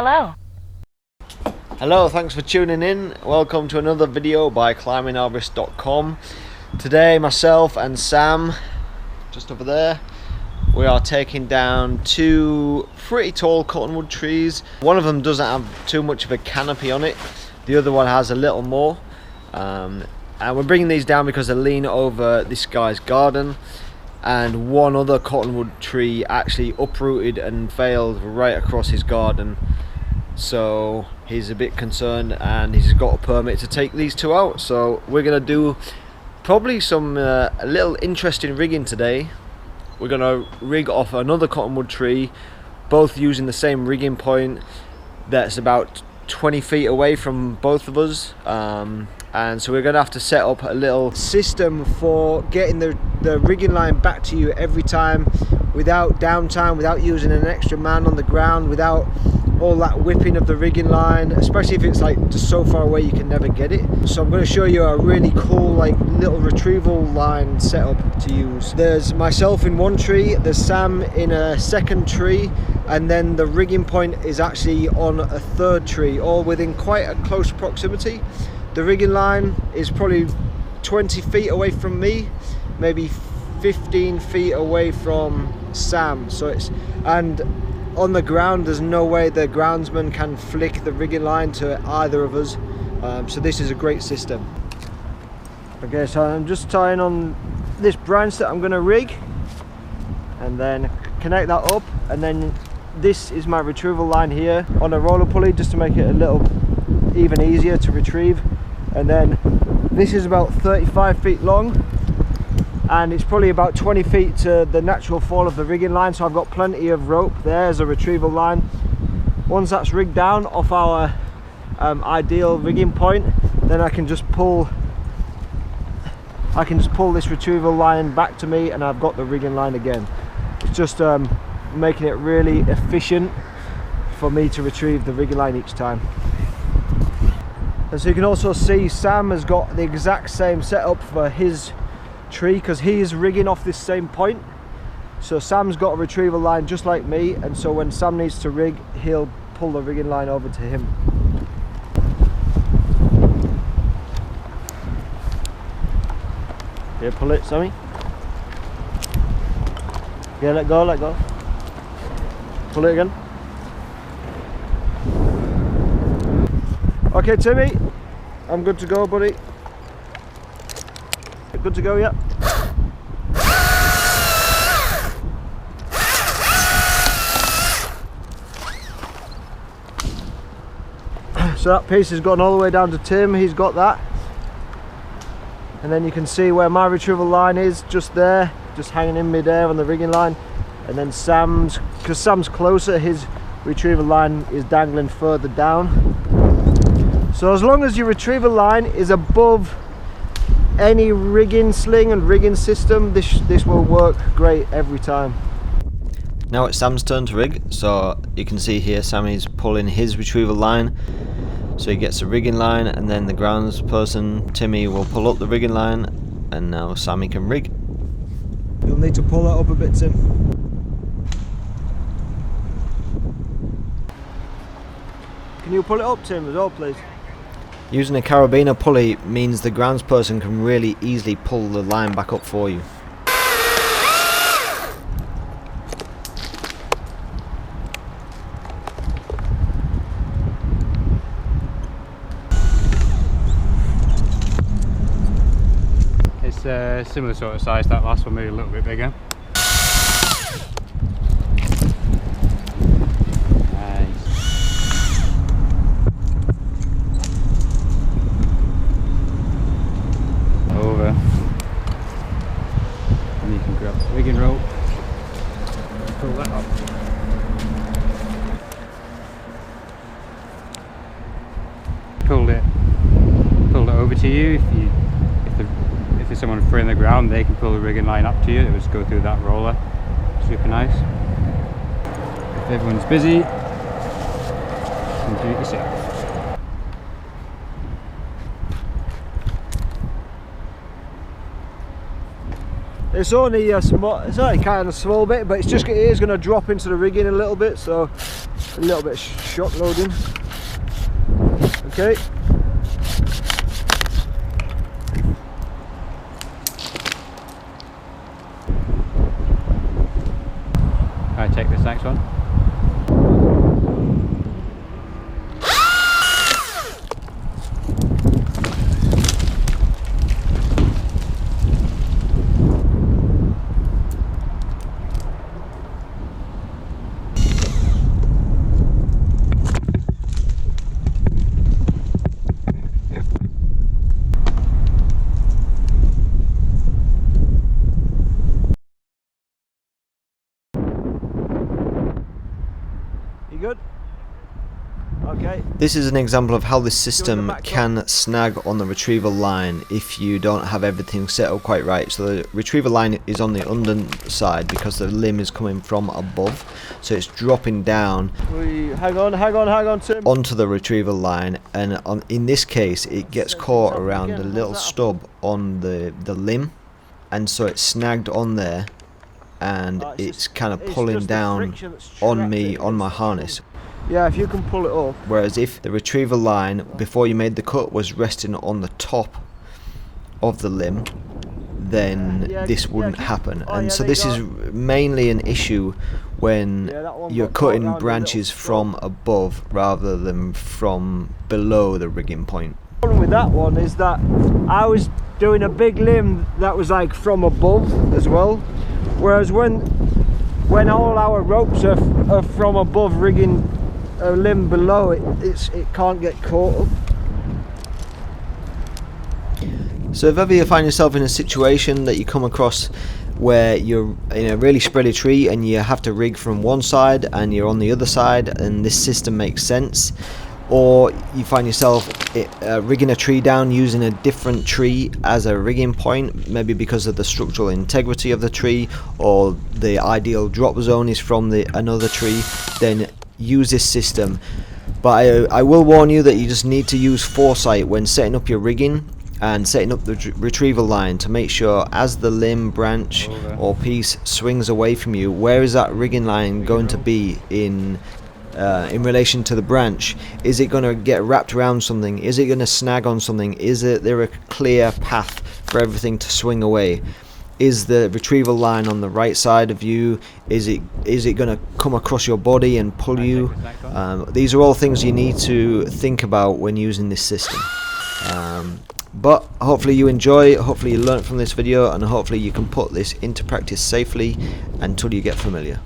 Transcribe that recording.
Hello. Hello, thanks for tuning in. Welcome to another video by climbingarborist.com. Today myself and Sam, just over there, we are taking down two pretty tall cottonwood trees. One of them doesn't have too much of a canopy on it, the other one has a little more. And we're bringing these down because they lean over this guy's garden, and one other cottonwood tree actually uprooted and failed right across his garden. So he's a bit concerned and he's got a permit to take these two out. So we're gonna do probably some a little interesting rigging today. We're gonna rig off another cottonwood tree, both using the same rigging point that's about 20 feet away from both of us. And so we're gonna have to set up a little system for getting the rigging line back to you every time without downtime, without using an extra man on the ground, without all that whipping of the rigging line, especially if it's like just so far away you can never get it. So I'm going to show you a really cool like little retrieval line setup to use. There's myself in one tree, there's Sam in a second tree, and then the rigging point is actually on a third tree, all within quite a close proximity. The rigging line is probably 20 feet away from me, maybe 15 feet away from Sam. So it's, and on the ground there's no way the groundsman can flick the rigging line to either of us. So this is a great system. Okay, so I'm just tying on this branch that I'm going to rig and then connect that up, and then this is my retrieval line here on a roller pulley just to make it a little even easier to retrieve. And then this is about 35 feet long and it's probably about 20 feet to the natural fall of the rigging line, so I've got plenty of rope there as a retrieval line. Once that's rigged down off our ideal rigging point, then I can just pull this retrieval line back to me and I've got the rigging line again. It's just making it really efficient for me to retrieve the rigging line each time. And so you can also see Sam has got the exact same setup for his tree because he is rigging off this same point. So Sam's got a retrieval line just like me, and so when Sam needs to rig, he'll pull the rigging line over to him. Here, pull it, Sammy. Yeah, let go, let go. Pull it again. Okay, Timmy, I'm good to go, buddy. Good to go, yeah. So that piece has gone all the way down to Tim, he's got that. And then you can see where my retrieval line is, just there, just hanging in midair on the rigging line. And then Sam's, because Sam's closer, his retrieval line is dangling further down. So as long as your retrieval line is above any rigging sling and rigging system, this will work great every time. Now it's Sam's turn to rig, so you can see here Sammy's pulling his retrieval line, so he gets the rigging line, and then the grounds person Timmy will pull up the rigging line, and now Sammy can rig. You'll need to pull that up a bit, Tim. Can you pull it up, Tim, as well, please? Using a carabiner pulley means the groundsperson can really easily pull the line back up for you. It's a similar sort of size, that last one, maybe a little bit bigger. And you can grab the rigging rope, pull that up. Pull it over to you. If there's someone free on the ground, they can pull the rigging line up to you. It will just go through that roller. Super nice. If everyone's busy, you can do it yourself. It's only a small, it's only kind of a small bit, but it is going to drop into the rigging a little bit, so a little bit of shock loading. Okay. Can I take this next one? You good? Okay. This is an example of how this system can snag on the retrieval line if you don't have everything set up quite right. So the retrieval line is on the underside because the limb is coming from above, so it's dropping down. Hang on, Tim. Onto the retrieval line, and in this case it gets caught around a little stub on the limb, and so it's snagged on there, and it's kind of pulling down on me, on my harness. Yeah, if you can pull it up. Whereas if the retrieval line, before you made the cut, was resting on the top of the limb, then this wouldn't happen. And so this is mainly an issue when you're cutting branches from above rather than from below the rigging point. The problem with that one is that I was doing a big limb that was like from above as well, whereas when all our ropes are from above rigging a limb below, it can't get caught up. So if ever you find yourself in a situation that you come across where you're in a really spready tree and you have to rig from one side and you're on the other side and this system makes sense, or you find yourself rigging a tree down using a different tree as a rigging point, maybe because of the structural integrity of the tree or the ideal drop zone is from another tree, then use this system. But I will warn you that you just need to use foresight when setting up your rigging and setting up the retrieval line to make sure as the limb, branch or piece swings away from you, where is that rigging line going to be in relation to the branch? Is it going to get wrapped around something? Is it going to snag on something? Is there a clear path for everything to swing away? Is the retrieval line on the right side of you? Is it going to come across your body and pull you? These are all things you need to think about when using this system. But hopefully you enjoy, hopefully you learn from this video, and hopefully you can put this into practice safely until you get familiar.